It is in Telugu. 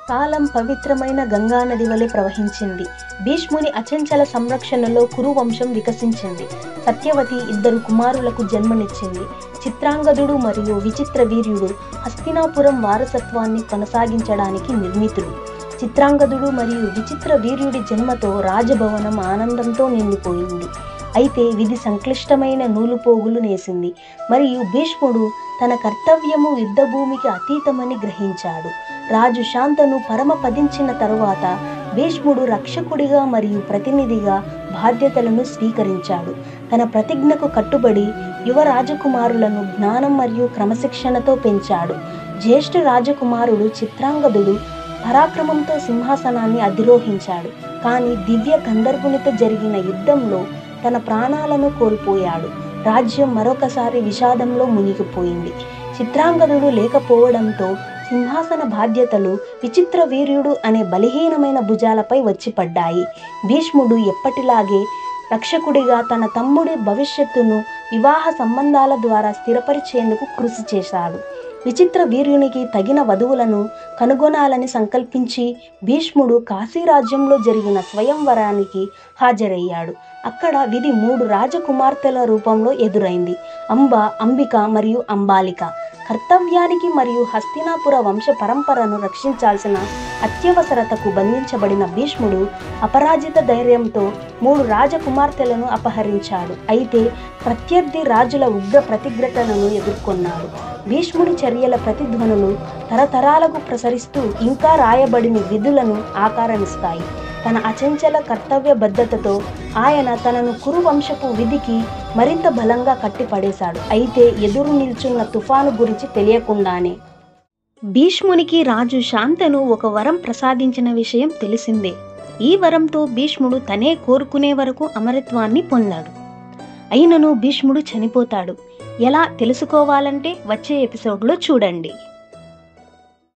కాలం పవిత్రమైన గంగానది వలె ప్రవహించింది. భీష్ముని అచంచల సంరక్షణలో కురు వంశం వికసించింది. సత్యవతి ఇద్దరు కుమారులకు జన్మనిచ్చింది. చిత్రాంగదుడు మరియు విచిత్ర వీర్యుడు హస్తినాపురం వారసత్వాన్ని కొనసాగించడానికి నిర్మితులు. చిత్రాంగదుడు మరియు విచిత్ర వీర్యుడి జన్మతో రాజభవనం ఆనందంతో నిండిపోయింది. అయితే విధి సంక్లిష్టమైన నూలుపోగులు నేసింది మరియు భీష్ముడు తన కర్తవ్యము యుద్ధభూమికి అతీతమని గ్రహించాడు. రాజు శాంతను పరమపదించిన తరువాత భీష్ముడు రక్షకుడిగా మరియు ప్రతినిధిగా బాధ్యతలను స్వీకరించాడు. తన ప్రతిజ్ఞకు కట్టుబడి యువ రాజకుమారులను జ్ఞానం మరియు క్రమశిక్షణతో పెంచాడు. జ్యేష్ఠ రాజకుమారుడు చిత్రాంగదుడు పరాక్రమంతో సింహాసనాన్ని అధిరోహించాడు. కానీ దివ్య గంధర్వునితో జరిగిన యుద్ధంలో తన ప్రాణాలను కోల్పోయాడు. రాజ్యం మరొకసారి విషాదంలో మునిగిపోయింది. చిత్రాంగదుడు లేకపోవడంతో సింహాసన బాధ్యతలు విచిత్ర వీర్యుడు అనే బలహీనమైన భుజాలపై వచ్చి పడ్డాయి. భీష్ముడు ఎప్పటిలాగే రక్షకుడిగా తన తమ్ముడి భవిష్యత్తును వివాహ సంబంధాల ద్వారా స్థిరపరిచేందుకు కృషి చేశాడు. విచిత్ర వీర్యునికి తగిన వధువులను కనుగొనాలని సంకల్పించి భీష్ముడు కాశీరాజ్యంలో జరిగిన స్వయంవరానికి హాజరయ్యాడు. అక్కడ విధి 3 రాజకుమార్తెల రూపంలో ఎదురైంది: అంబ, అంబిక మరియు అంబాలిక. కర్తవ్యానికి మరియు హస్తినాపుర వంశ పరంపరను రక్షించాల్సిన అత్యవసరతకు బంధించబడిన భీష్ముడు అపరాజిత ధైర్యంతో 3 రాజకుమార్తెలను అపహరించాడు. అయితే ప్రత్యర్థి రాజుల ఉగ్ర ప్రతిఘటనను ఎదుర్కొన్నాడు. భీష్ముడి చర్యల ప్రతిధ్వనులు తరతరాలకు ప్రసరిస్తూ ఇంకా రాయబడిన విధులను ఆకారమిస్తాయి. తన అచంచల కర్తవ్యబద్ధతతో ఆయన తనను కురు వంశపు విధికి మరింత బలంగా కట్టిపడేశాడు. అయితే ఎదురు నిల్చున్న తుఫాను గురించి తెలియకుండానే భీష్మునికి రాజు శాంతను ఒక వరం ప్రసాదించిన విషయం తెలిసిందే. ఈ వరంతో భీష్ముడు తనే కోరుకునే వరకు అమరత్వాన్ని పొందాడు. అయినను భీష్ముడు చనిపోతాడు. ఎలా తెలుసుకోవాలంటే వచ్చే ఎపిసోడ్లో చూడండి.